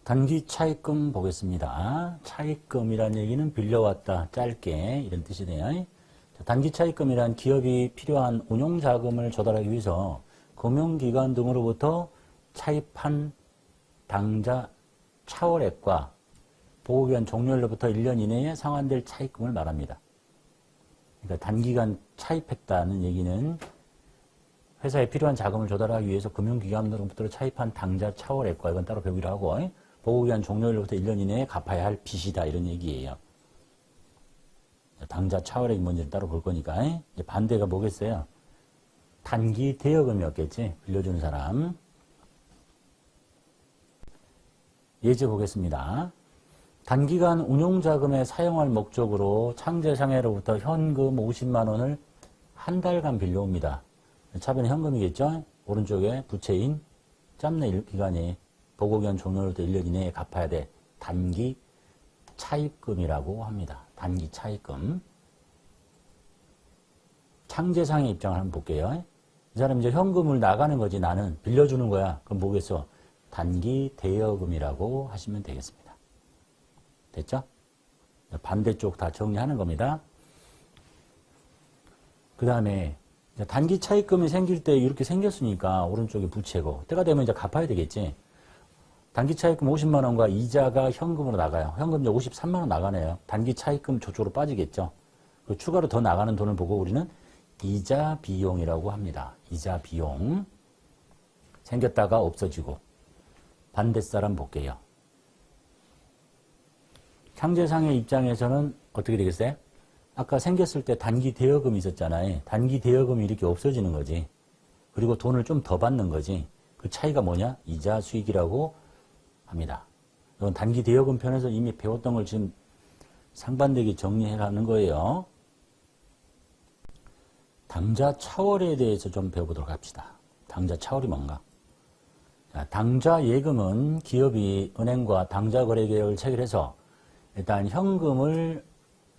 단기 차입금 보겠습니다. 차입금이란 얘기는 빌려왔다, 짧게 이런 뜻이네요. 단기 차입금이란 기업이 필요한 운용자금을 조달하기 위해서 금융기관 등으로부터 차입한 당자 차월액과 보호기간 종료일로부터 1년 이내에 상환될 차입금을 말합니다. 그러니까 단기간 차입했다는 얘기는 회사에 필요한 자금을 조달하기 위해서 금융기관으로부터 차입한 당자 차월액과, 이건 따로 배우기로 하고, 보호기간 종료일로부터 1년 이내에 갚아야 할 빚이다, 이런 얘기예요. 당자 차월액이 뭔지를 따로 볼 거니까. 이제 반대가 뭐겠어요? 단기 대여금이었겠지, 빌려주는 사람. 예제 보겠습니다. 단기간 운용자금의 사용할 목적으로 창제상해로부터 현금 50만 원을 한 달간 빌려옵니다. 차변에 현금이겠죠? 오른쪽에 부채인 짬내 기간이 보고기간 종료로부터 1년 이내에 갚아야 돼. 단기 차입금이라고 합니다. 단기 차입금. 창제상의 입장을 한번 볼게요. 이 사람이 이제 현금을 나가는 거지, 나는 빌려주는 거야. 그럼 뭐겠어? 단기 대여금이라고 하시면 되겠습니다. 됐죠? 반대쪽 다 정리하는 겁니다. 그 다음에 단기 차입금이 생길 때 이렇게 생겼으니까 오른쪽에 부채고, 때가 되면 이제 갚아야 되겠지. 단기 차입금 50만 원과 이자가 현금으로 나가요. 현금 이제 53만 원 나가네요. 단기 차입금 저쪽으로 빠지겠죠. 그 추가로 더 나가는 돈을 보고 우리는 이자 비용이라고 합니다. 이자 비용. 생겼다가 없어지고. 반대 사람 볼게요. 창제상의 입장에서는 어떻게 되겠어요? 아까 생겼을 때 단기 대여금이 있었잖아요. 단기 대여금이 이렇게 없어지는 거지. 그리고 돈을 좀 더 받는 거지. 그 차이가 뭐냐? 이자 수익이라고 합니다. 이건 단기 대여금 편에서 이미 배웠던 걸 지금 상반되게 정리해가는 거예요. 당자 차월에 대해서 좀 배워보도록 합시다. 당자 차월이 뭔가? 자, 당자 예금은 기업이 은행과 당자 거래 계약을 체결해서 일단 현금을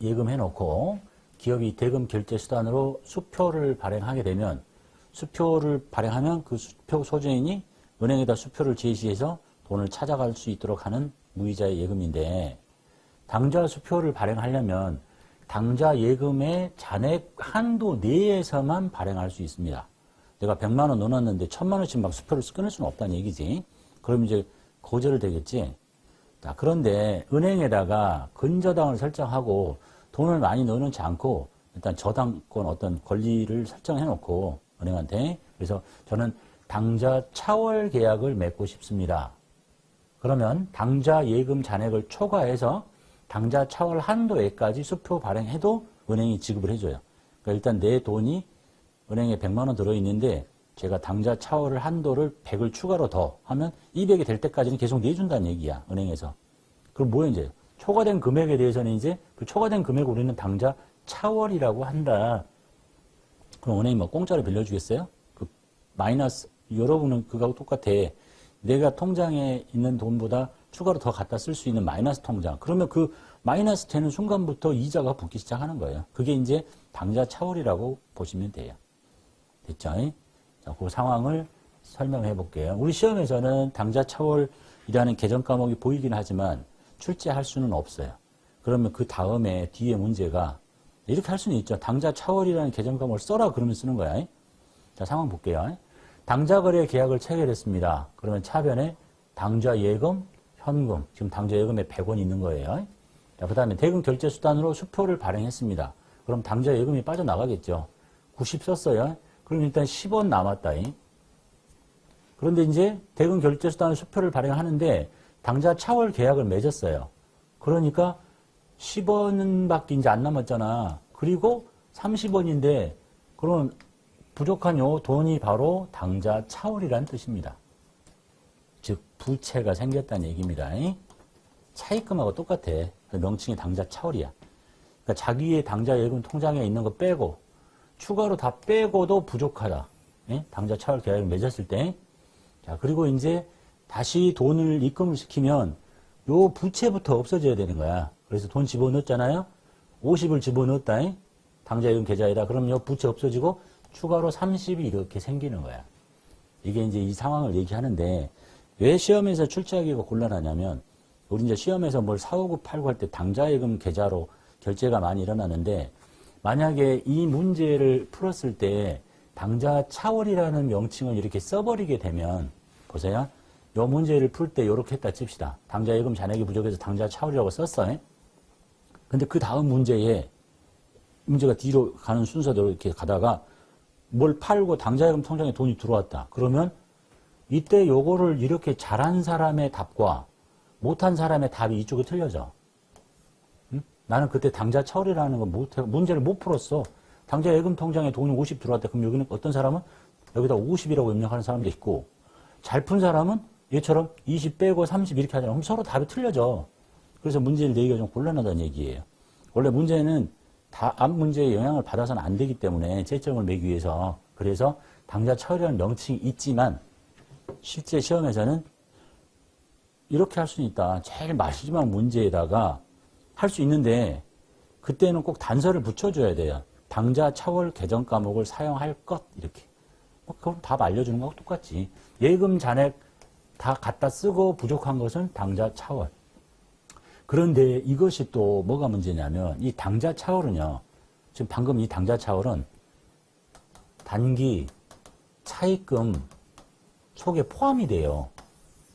예금해 놓고 기업이 대금 결제 수단으로 수표를 발행하게 되면, 수표를 발행하면 그 수표 소지인이 은행에다 수표를 제시해서 돈을 찾아갈 수 있도록 하는 무이자의 예금인데, 당자 수표를 발행하려면 당자 예금의 잔액 한도 내에서만 발행할 수 있습니다. 내가 100만 원 넣어놨는데 1000만 원씩 막 수표를 끊을 수는 없다는 얘기지. 그럼 이제 거절되겠지. 자, 그런데 은행에다가 근저당을 설정하고 돈을 많이 넣어놓지 않고 일단 저당권 어떤 권리를 설정해 놓고 은행한테, 그래서 저는 당자 차월 계약을 맺고 싶습니다. 그러면 당자 예금 잔액을 초과해서 당자 차월 한도에까지 수표 발행해도 은행이 지급을 해줘요. 그러니까 일단 내 돈이 은행에 100만 원 들어있는데 제가 당자 차월 한도를 100을 추가로 더 하면 200이 될 때까지는 계속 내준다는 얘기야, 은행에서. 그럼 뭐야, 이제 초과된 금액에 대해서는 이제 그 초과된 금액을 우리는 당자 차월이라고 한다. 그럼 은행이 뭐 공짜로 빌려주겠어요? 그 마이너스, 여러분은 그거하고 똑같아. 내가 통장에 있는 돈보다 추가로 더 갖다 쓸 수 있는 마이너스 통장. 그러면 그 마이너스 되는 순간부터 이자가 붙기 시작하는 거예요. 그게 이제 당자 차월이라고 보시면 돼요. 됐죠? 자, 그 상황을 설명해 볼게요. 우리 시험에서는 당자 차월이라는 개정 과목이 보이긴 하지만 출제할 수는 없어요. 그러면 그 다음에 뒤에 문제가 이렇게 할 수는 있죠. 당자 차월이라는 개정 과목을 써라 그러면 쓰는 거야. 자, 상황 볼게요. 당자 거래 계약을 체결했습니다. 그러면 차변에 당자 예금, 현금, 지금 당자 예금에 100원 있는 거예요. 자, 그 다음에 대금 결제 수단으로 수표를 발행했습니다. 그럼 당자 예금이 빠져나가겠죠. 90 썼어요. 그럼 일단 10원 남았다. 그런데 이제 대금 결제 수단으로 수표를 발행하는데 당자 차월 계약을 맺었어요. 그러니까 10원밖에 이제 안 남았잖아. 그리고 30원인데 그러면 부족한 요 돈이 바로 당자 차월이라는 뜻입니다. 즉 부채가 생겼다는 얘기입니다. 차입금하고 똑같아. 명칭이 당자 차월이야. 그러니까 자기의 당자 예금 통장에 있는 거 빼고 추가로 다 빼고도 부족하다. 당자 차월 계약을 맺었을 때. 자, 그리고 이제 다시 돈을 입금을 시키면 요 부채부터 없어져야 되는 거야. 그래서 돈 집어넣었잖아요. 50을 집어넣었다. 당자 예금 계좌에다. 그럼 요 부채 없어지고 추가로 30이 이렇게 생기는 거야. 이게 이제 이 상황을 얘기하는데 왜 시험에서 출제하기가 곤란하냐면, 우리 이제 시험에서 뭘 사오고 팔고 할 때 당좌예금 계좌로 결제가 많이 일어나는데, 만약에 이 문제를 풀었을 때 당좌 차월이라는 명칭을 이렇게 써버리게 되면, 보세요. 이 문제를 풀 때 이렇게 했다 칩시다. 당좌예금 잔액이 부족해서 당좌 차월이라고 썼어요. 근데 그 다음 문제에 문제가 뒤로 가는 순서대로 이렇게 가다가 뭘 팔고 당좌예금 통장에 돈이 들어왔다. 그러면 이때 요거를 이렇게 잘한 사람의 답과 못한 사람의 답이 이쪽이 틀려져. 응? 나는 그때 당좌 차월이라는 거 문제를 못 풀었어. 당좌예금 통장에 돈이 50 들어왔다. 그럼 여기는 어떤 사람은 여기다 50이라고 입력하는 사람도 있고, 잘 푼 사람은 얘처럼 20 빼고 30 이렇게 하잖아. 그럼 서로 답이 틀려져. 그래서 문제를 내기가 좀 곤란하다는 얘기예요. 원래 문제는 다 앞 문제에 영향을 받아서는 안 되기 때문에 채점을 매기 위해서, 그래서 당좌 차월이라는 명칭이 있지만 실제 시험에서는 이렇게 할 수는 있다. 제일 마지막 문제에다가 할 수 있는데, 그때는 꼭 단서를 붙여줘야 돼요. 당좌 차월 계정 과목을 사용할 것, 이렇게. 그럼 답 알려주는 거하고 똑같지. 예금 잔액 다 갖다 쓰고 부족한 것은 당좌 차월. 그런데 이것이 또 뭐가 문제냐면, 이 당좌 차월은요, 지금 방금 이 당좌 차월은 단기 차입금 속에 포함이 돼요.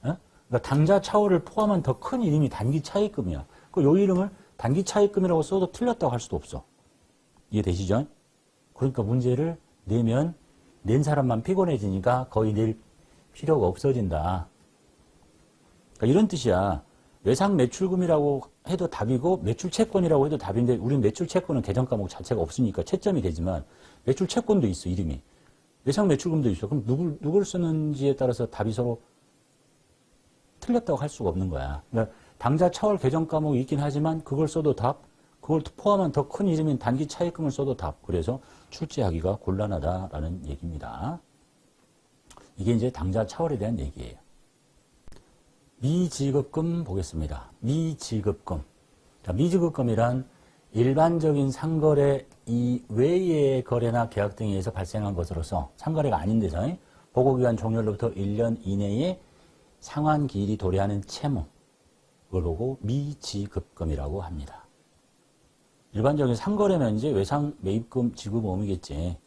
그러니까 당좌 차월을 포함한 더 큰 이름이 단기 차입금이야. 요 이름을 단기 차입금이라고 써도 틀렸다고 할 수도 없어. 이해되시죠? 그러니까 문제를 내면 낸 사람만 피곤해지니까 거의 낼 필요가 없어진다. 그러니까 이런 뜻이야. 외상 매출금이라고 해도 답이고 매출 채권이라고 해도 답인데, 우리는 매출 채권은 계정 과목 자체가 없으니까 채점이 되지만 매출 채권도 있어, 이름이. 외상 매출금도 있어. 그럼 누굴 쓰는지에 따라서 답이 서로 틀렸다고 할 수가 없는 거야. 그러니까 당좌 차월 계정 과목이 있긴 하지만 그걸 써도 답, 그걸 포함한 더 큰 이름인 단기 차입금을 써도 답. 그래서 출제하기가 곤란하다라는 얘기입니다. 이게 이제 당좌 차월에 대한 얘기예요. 미지급금 보겠습니다. 미지급금. 자, 미지급금이란 일반적인 상거래 이외의 거래나 계약 등에 의해서 발생한 것으로서, 상거래가 아닌 데서 보고기간 종료로부터 1년 이내에 상환기일이 도래하는 채무, 그걸 보고 미지급금이라고 합니다. 일반적인 상거래면 이제 외상 매입금 지급 의무겠지.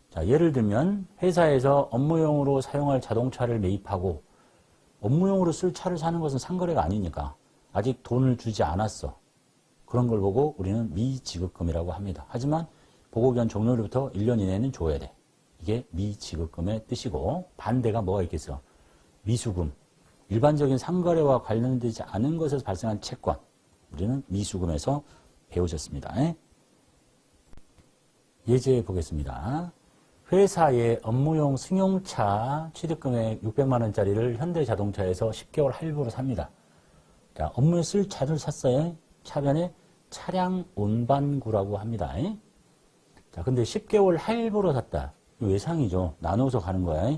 자, 예를 들면 회사에서 업무용으로 사용할 자동차를 매입하고 업무용으로 쓸 차를 사는 것은 상거래가 아니니까 아직 돈을 주지 않았어. 그런 걸 보고 우리는 미지급금이라고 합니다. 하지만 보고기간 종료로부터 1년 이내는 줘야 돼. 이게 미지급금의 뜻이고, 반대가 뭐가 있겠어? 미수금. 일반적인 상거래와 관련되지 않은 것에서 발생한 채권. 우리는 미수금에서 배우셨습니다. 예제 보겠습니다. 회사의 업무용 승용차 취득금액 600만 원짜리를 현대자동차에서 10개월 할부로 삽니다. 자, 업무에 쓸 차를 샀어요. 차변에 차량 운반구라고 합니다. 자, 근데 10개월 할부로 샀다. 외상이죠. 나눠서 가는 거야.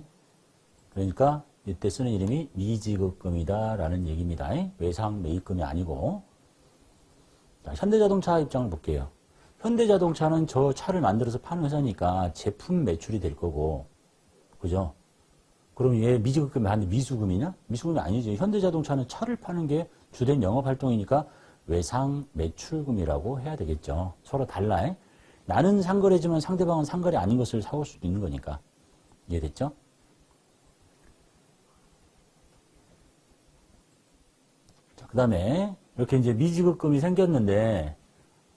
그러니까 이때 쓰는 이름이 미지급금이다라는 얘기입니다. 외상 매입금이 아니고. 자, 현대자동차 입장을 볼게요. 현대자동차는 저 차를 만들어서 파는 회사니까 제품 매출이 될 거고, 그죠? 그럼 얘 미지급금이 아닌데 미수금이냐? 미수금이 아니지. 현대자동차는 차를 파는 게 주된 영업활동이니까 외상 매출금이라고 해야 되겠죠. 서로 달라. 나는 상거래지만 상대방은 상거래 아닌 것을 사올 수도 있는 거니까. 이해됐죠? 자, 그 다음에 이렇게 이제 미지급금이 생겼는데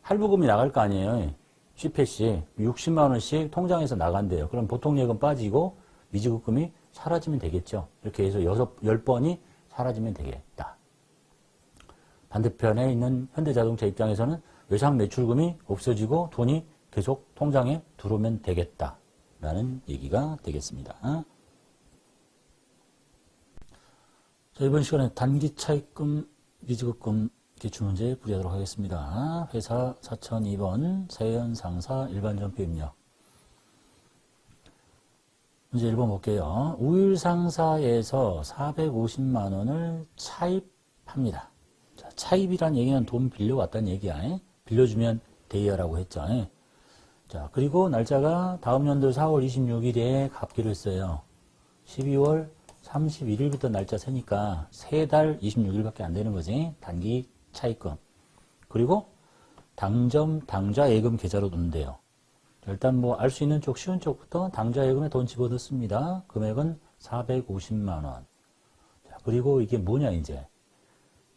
할부금이 나갈 거 아니에요. 10회씩 60만 원씩 통장에서 나간대요. 그럼 보통 예금 빠지고 미지급금이 사라지면 되겠죠. 이렇게 해서 10번이 사라지면 되겠다. 반대편에 있는 현대자동차 입장에서는 외상 매출금이 없어지고 돈이 계속 통장에 들어오면 되겠다라는 얘기가 되겠습니다. 자, 이번 시간에 단기 차입금, 미지급금 기출문제 풀이하도록 하겠습니다. 회사 4002번 세연 상사 일반전표 입력. 문제 1번 볼게요. 우일 상사에서 450만 원을 차입합니다. 자, 차입이란 얘기는 돈 빌려왔다는 얘기야. 빌려주면 대여라고 했죠. 자, 그리고 날짜가 다음 연도 4월 26일에 갚기로 했어요. 12월 31일부터 날짜 세니까 3달 26일밖에 안 되는 거지. 단기 차입금. 그리고 당점 당좌 예금 계좌로 넣는데요. 일단 뭐 알 수 있는 쪽 쉬운 쪽부터 당좌 예금에 돈 집어넣습니다. 금액은 450만 원. 자, 그리고 이게 뭐냐 이제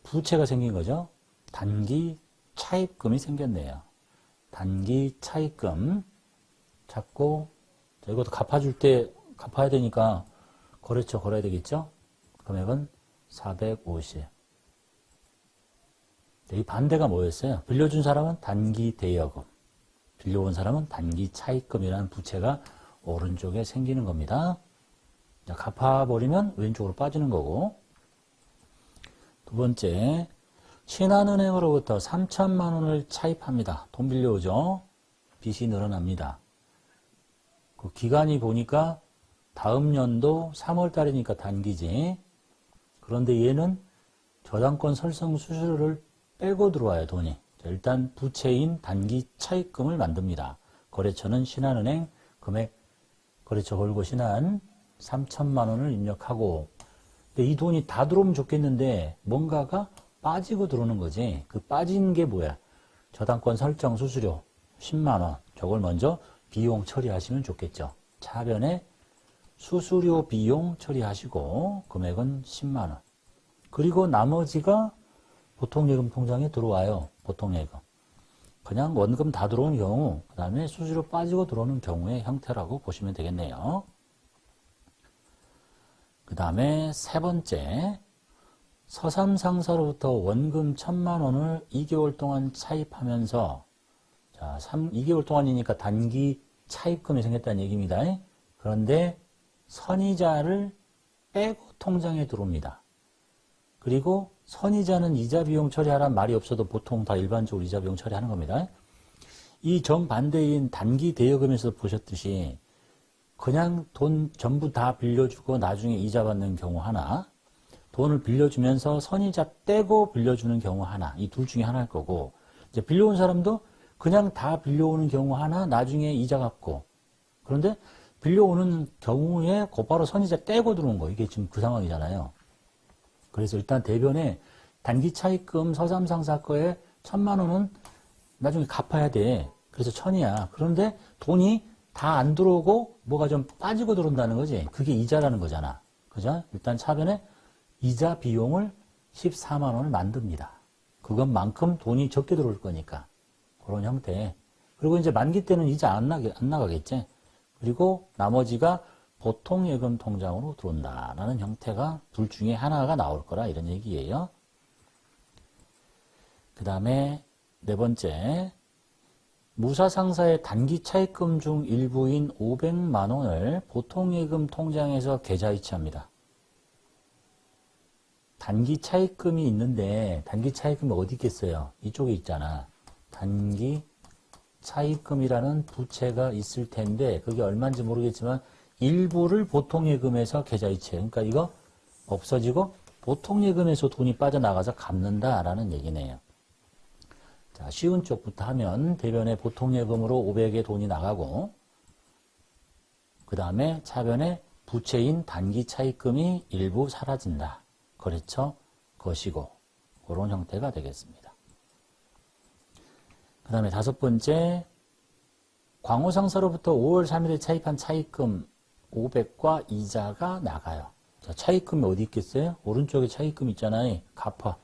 부채가 생긴 거죠. 단기 차입금이 생겼네요. 단기 차입금 잡고 자, 이것도 갚아줄 때 갚아야 되니까 거래처 걸어야 되겠죠. 금액은 450. 이 반대가 뭐였어요? 빌려준 사람은 단기 대여금, 빌려온 사람은 단기 차입금이라는 부채가 오른쪽에 생기는 겁니다. 자, 갚아버리면 왼쪽으로 빠지는 거고. 두 번째, 신한은행으로부터 3천만 원을 차입합니다. 돈 빌려오죠. 빚이 늘어납니다. 그 기간이 보니까 다음 연도 3월 달이니까 단기지. 그런데 얘는 저당권 설정 수수료를 빼고 들어와요, 돈이. 자, 일단 부채인 단기 차입금을 만듭니다. 거래처는 신한은행 금액 거래처 걸고 신한 3천만 원을 입력하고 근데 이 돈이 다 들어오면 좋겠는데 뭔가가 빠지고 들어오는 거지. 그 빠진 게 뭐야? 저당권 설정 수수료 10만 원. 저걸 먼저 비용 처리하시면 좋겠죠. 차변에 수수료 비용 처리하시고 금액은 10만 원. 그리고 나머지가 보통예금 통장에 들어와요. 보통예금. 그냥 원금 다 들어오는 경우, 그 다음에 수수료 빠지고 들어오는 경우의 형태라고 보시면 되겠네요. 그 다음에 세 번째, 서삼상사로부터 원금 1,000만 원을 2개월 동안 차입하면서, 자, 2개월 동안이니까 단기 차입금이 생겼다는 얘기입니다. 그런데 선이자를 빼고 통장에 들어옵니다. 그리고 선이자는 이자 비용 처리하라는 말이 없어도 보통 다 일반적으로 이자 비용 처리하는 겁니다. 이 정반대인 단기 대여금에서 보셨듯이 그냥 돈 전부 다 빌려주고 나중에 이자 받는 경우 하나, 돈을 빌려주면서 선이자 떼고 빌려주는 경우 하나, 이 둘 중에 하나일 거고, 이제 빌려온 사람도 그냥 다 빌려오는 경우 하나, 나중에 이자 갚고, 그런데 빌려오는 경우에 곧바로 선이자 떼고 들어온 거, 이게 지금 그 상황이잖아요. 그래서 일단 대변에 단기 차입금 서삼상사 거에 1,000만 원은 나중에 갚아야 돼. 그래서 1,000이야. 그런데 돈이 다 안 들어오고 뭐가 좀 빠지고 들어온다는 거지. 그게 이자라는 거잖아. 그죠? 일단 차변에 이자 비용을 14만 원을 만듭니다. 그것만큼 돈이 적게 들어올 거니까. 그런 형태. 그리고 이제 만기 때는 이자 안 나가겠지. 그리고 나머지가 보통예금 통장으로 들어온다라는 형태가 둘 중에 하나가 나올 거라 이런 얘기예요. 그 다음에 네 번째, 무사상사의 단기 차입금 중 일부인 500만 원을 보통예금 통장에서 계좌이체합니다. 단기 차입금이 있는데 단기 차입금이 어디 있겠어요? 이쪽에 있잖아. 단기 차입금이라는 부채가 있을 텐데 그게 얼마인지 모르겠지만 일부를 보통예금에서 계좌이체. 그러니까 이거 없어지고 보통예금에서 돈이 빠져나가서 갚는다라는 얘기네요. 자, 쉬운 쪽부터 하면 대변에 보통예금으로 500의 돈이 나가고 그 다음에 차변에 부채인 단기 차입금이 일부 사라진다. 거래처 것이고 그런 형태가 되겠습니다. 그 다음에 다섯 번째, 광호상사로부터 5월 3일에 차입한 차입금 500과 이자가 나가요. 자, 차입금이 어디 있겠어요? 오른쪽에 차입금 있잖아요. 갚아.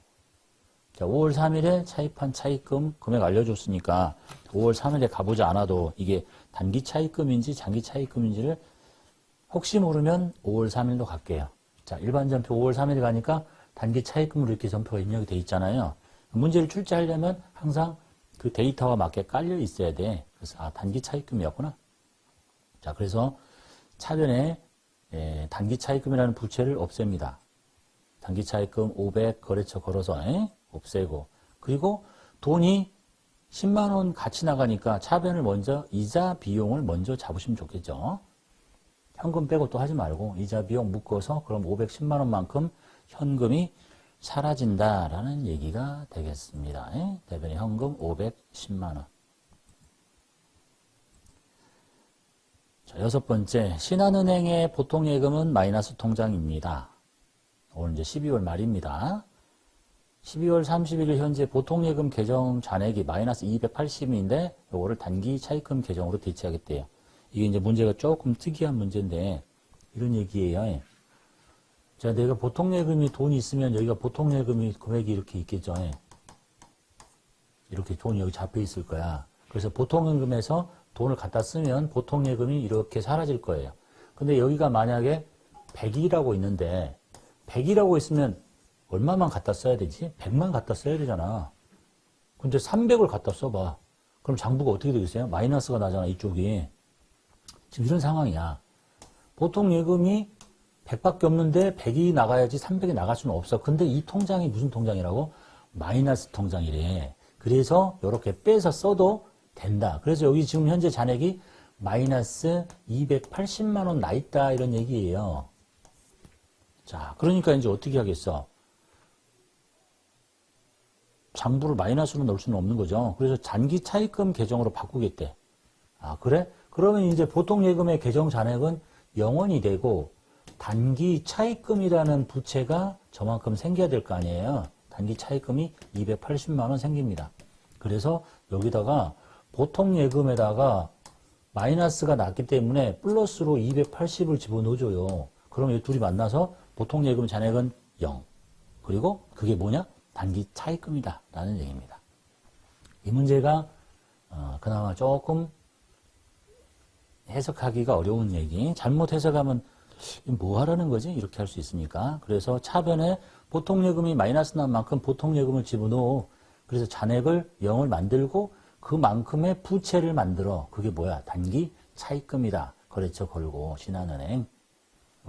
자, 5월 3일에 차입한 차입금 금액 알려줬으니까 5월 3일에 가보지 않아도 이게 단기 차입금인지 장기 차입금인지를 혹시 모르면 5월 3일도 갈게요. 자, 일반 전표 5월 3일 가니까 단기 차입금으로 이렇게 전표가 입력이 돼 있잖아요. 문제를 출제하려면 항상 그 데이터와 맞게 깔려 있어야 돼. 그래서 단기 차입금이었구나. 자, 그래서 차변에 단기 차입금이라는 부채를 없앱니다. 단기 차입금 500 거래처 걸어서 없애고 그리고 돈이 10만 원 같이 나가니까 차변을 먼저 이자 비용을 먼저 잡으시면 좋겠죠. 현금 빼고 또 하지 말고 이자 비용 묶어서 그럼 510만 원만큼 현금이 사라진다라는 얘기가 되겠습니다. 대변에 현금 510만 원. 자, 여섯 번째, 신한은행의 보통예금은 마이너스 통장입니다. 오늘 이제 12월 말입니다. 12월 31일 현재 보통예금 계정 잔액이 마이너스 280인데 요거를 단기 차입금 계정으로 대체하겠대요. 이게 이제 문제가 조금 특이한 문제인데 이런 얘기예요. 자, 내가 보통예금이 돈이 있으면 여기가 보통예금이 금액이 이렇게 있겠죠. 이렇게 돈이 여기 잡혀 있을 거야. 그래서 보통예금에서 돈을 갖다 쓰면 보통예금이 이렇게 사라질 거예요. 근데 여기가 만약에 100이라고 있는데 100이라고 있으면 얼마만 갖다 써야 되지? 100만 갖다 써야 되잖아. 근데 300을 갖다 써봐. 그럼 장부가 어떻게 되겠어요? 마이너스가 나잖아, 이쪽이. 지금 이런 상황이야. 보통 예금이 100밖에 없는데 100이 나가야지 300이 나갈 수는 없어. 근데 이 통장이 무슨 통장이라고? 마이너스 통장이래. 그래서 이렇게 빼서 써도 된다. 그래서 여기 지금 현재 잔액이 마이너스 280만 원 나 있다, 이런 얘기예요. 자, 그러니까 이제 어떻게 하겠어? 장부를 마이너스로 넣을 수는 없는 거죠. 그래서 단기 차입금 계정으로 바꾸겠대. 아, 그래? 그러면 이제 보통 예금의 계정 잔액은 0원이 되고 단기 차입금이라는 부채가 저만큼 생겨야 될 거 아니에요. 단기 차입금이 280만 원 생깁니다. 그래서 여기다가 보통 예금에다가 마이너스가 났기 때문에 플러스로 280을 집어넣어줘요. 그럼 이 둘이 만나서 보통 예금 잔액은 0. 그리고 그게 뭐냐? 단기 차입금이다 라는 얘기입니다. 이 문제가 그나마 조금 해석하기가 어려운 얘기. 잘못 해석하면 뭐 하라는 거지? 이렇게 할 수 있으니까. 그래서 차변에 보통예금이 마이너스 난 만큼 보통예금을 집어넣어. 그래서 잔액을 0을 만들고 그만큼의 부채를 만들어. 그게 뭐야? 단기 차입금이다. 거래처 걸고 신한은행.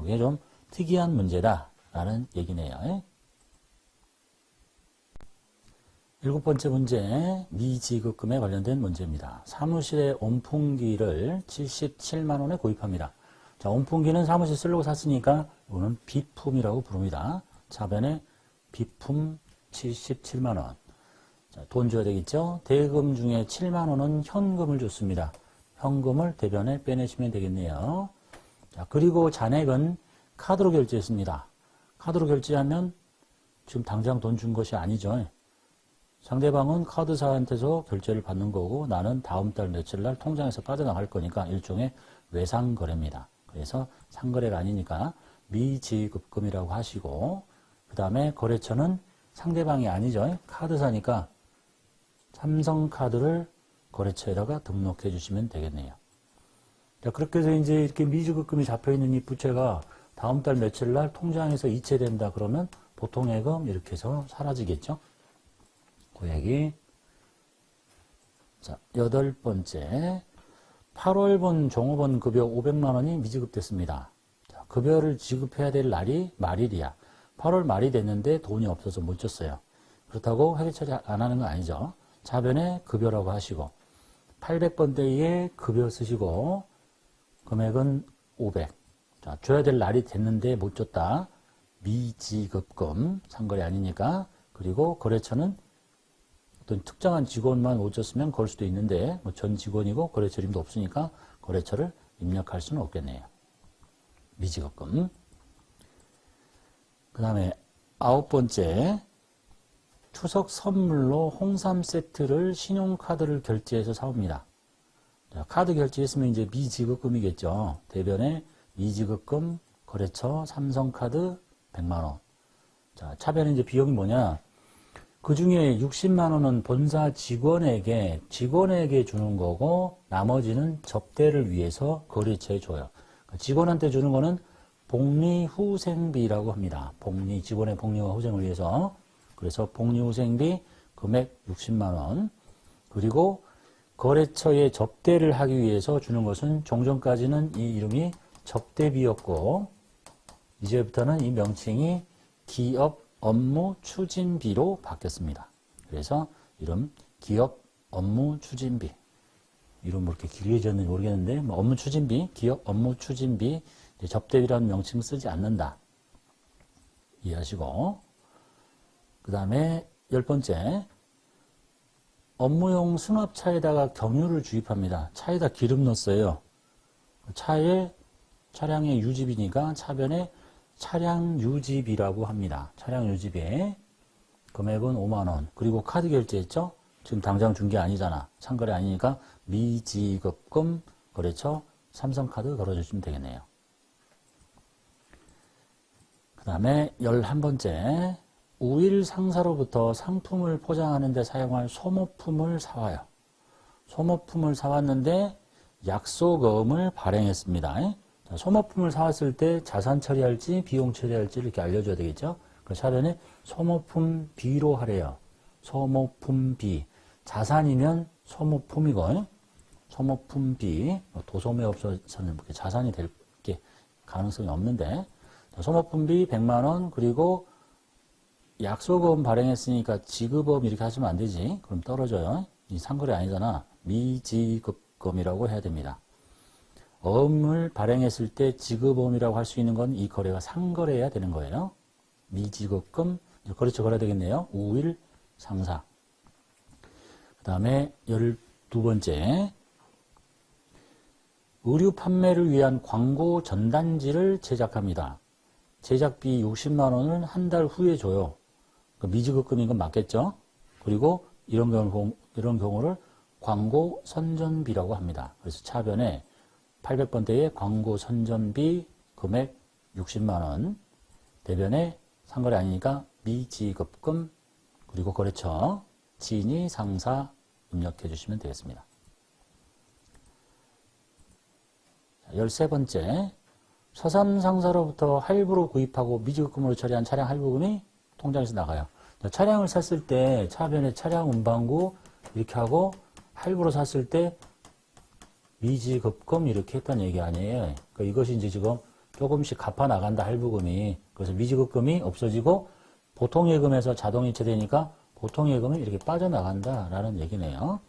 이게 좀 특이한 문제다 라는 얘기네요. 일곱 번째 문제, 미지급금에 관련된 문제입니다. 사무실에 온풍기를 77만 원에 구입합니다. 자, 온풍기는 사무실 쓰려고 샀으니까 이거는 비품이라고 부릅니다. 차변에 비품 77만 원. 자, 돈 줘야 되겠죠? 대금 중에 7만 원은 현금을 줬습니다. 현금을 대변에 빼내시면 되겠네요. 자, 그리고 잔액은 카드로 결제했습니다. 카드로 결제하면 지금 당장 돈 준 것이 아니죠. 상대방은 카드사한테서 결제를 받는 거고 나는 다음 달 며칠 날 통장에서 빠져나갈 거니까 일종의 외상거래입니다. 그래서 상거래가 아니니까 미지급금이라고 하시고 그 다음에 거래처는 상대방이 아니죠. 카드사니까 삼성카드를 거래처에다가 등록해 주시면 되겠네요. 자, 그렇게 해서 이제 이렇게 미지급금이 잡혀있는 이 부채가 다음 달 며칠 날 통장에서 이체된다 그러면 보통예금 이렇게 해서 사라지겠죠. 그 얘기. 자, 여덟 번째. 8월분 종업원 급여 500만 원이 미지급됐습니다. 자, 급여를 지급해야 될 날이 말일이야. 8월 말이 됐는데 돈이 없어서 못 줬어요. 그렇다고 회계 처리 안 하는 건 아니죠. 차변에 급여라고 하시고 800번대에 급여 쓰시고 금액은 500. 자, 줘야 될 날이 됐는데 못 줬다. 미지급금. 상거래 아니니까. 그리고 거래처는 어떤 특정한 직원만 못 줬으면 걸 수도 있는데 뭐 전 직원이고 거래처 이름도 없으니까 거래처를 입력할 수는 없겠네요. 미지급금. 그 다음에 아홉 번째, 추석 선물로 홍삼 세트를 신용카드를 결제해서 사옵니다. 자, 카드 결제했으면 이제 미지급금이겠죠. 대변에 미지급금 거래처 삼성카드 100만 원. 자, 차변에 이제 비용이 뭐냐? 그 중에 60만 원은 본사 직원에게 주는 거고 나머지는 접대를 위해서 거래처에 줘요. 그러니까 직원한테 주는 거는 복리후생비라고 합니다. 직원의 복리와 후생을 위해서. 그래서 복리후생비 금액 60만 원. 그리고 거래처에 접대를 하기 위해서 주는 것은 종전까지는 이 이름이 접대비였고 이제부터는 이 명칭이 기업 업무 추진비로 바뀌었습니다. 그래서 이름 기업 업무 추진비. 이름 뭐 이렇게 길게 지었는지 모르겠는데 뭐 업무 추진비, 기업 업무 추진비, 접대비라는 명칭 쓰지 않는다. 이해하시고 그 다음에 열 번째, 업무용 승합차에다가 경유를 주입합니다. 차에다 기름 넣었어요. 차량의 유지비니까 차변에 차량 유지비라고 합니다. 차량 유지비. 금액은 5만원. 그리고 카드 결제했죠? 지금 당장 준 게 아니잖아. 상거래 아니니까 미지급금 거래처 삼성카드 걸어주시면 되겠네요. 그 다음에 11번째. 우일 상사로부터 상품을 포장하는 데 사용할 소모품을 사와요. 소모품을 사왔는데 약소금을 발행했습니다. 자, 소모품을 사왔을 때 자산 처리할지 비용 처리할지 이렇게 알려줘야 되겠죠. 그래서 차변에 소모품 B로 하래요. 소모품 B. 자산이면 소모품이고 소모품 B. 도소매 없어서는 자산이 될 게 가능성이 없는데 자, 소모품 B 100만원 그리고 약소금 발행했으니까 지급업 이렇게 하시면 안 되지. 그럼 떨어져요. 이 상거래 아니잖아. 미지급금이라고 해야 됩니다. 어음을 발행했을 때 지급어음이라고 할 수 있는 건 이 거래가 상거래해야 되는 거예요. 미지급금, 거래처 걸어야 되겠네요. 우일 상사. 그 다음에 12번째. 의류 판매를 위한 광고 전단지를 제작합니다. 제작비 60만 원을 한 달 후에 줘요. 미지급금인 건 맞겠죠? 그리고 이런 경우를 광고 선전비라고 합니다. 그래서 차변에 800번대의 광고 선전비 금액 60만 원, 대변에 상거래 아니니까 미지급금, 그리고 거래처, 진위 상사 입력해 주시면 되겠습니다. 13번째, 서삼상사로부터 할부로 구입하고 미지급금으로 처리한 차량 할부금이 통장에서 나가요. 차량을 샀을 때 차변에 차량 운반구 이렇게 하고 할부로 샀을 때 미지급금 이렇게 했다는 얘기 아니에요. 그러니까 이것이 이제 지금 조금씩 갚아 나간다 할부금이. 그래서 미지급금이 없어지고 보통예금에서 자동이체되니까 보통예금이 이렇게 빠져나간다라는 얘기네요.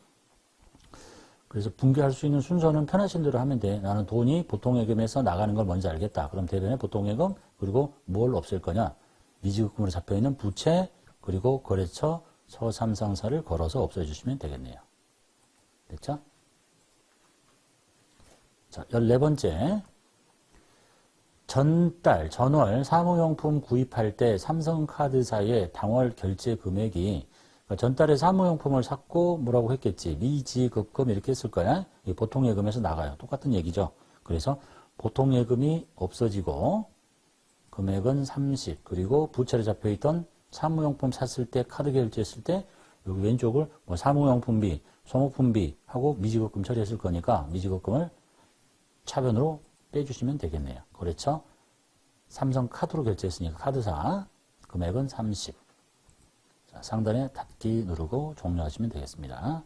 그래서 분개할 수 있는 순서는 편하신 대로 하면 돼. 나는 돈이 보통예금에서 나가는 걸 먼저 알겠다. 그럼 대변에 보통예금 그리고 뭘 없앨 거냐. 미지급금으로 잡혀있는 부채 그리고 거래처 서삼상사를 걸어서 없애주시면 되겠네요. 됐죠? 자, 14번째. 전월 사무용품 구입할 때 삼성카드사의 당월 결제 금액이 그러니까 전달에 사무용품을 샀고 뭐라고 했겠지? 미지급금 이렇게 했을 거야. 보통예금에서 나가요. 똑같은 얘기죠. 그래서 보통예금이 없어지고 금액은 30 그리고 부채로 잡혀있던 사무용품 샀을 때 카드 결제했을 때 여기 왼쪽을 뭐 사무용품비, 소모품비 하고 미지급금 처리했을 거니까 미지급금을 차변으로 빼주시면 되겠네요. 거래처 삼성카드로 결제했으니까 카드사 금액은 30. 자, 상단에 닫기 누르고 종료하시면 되겠습니다.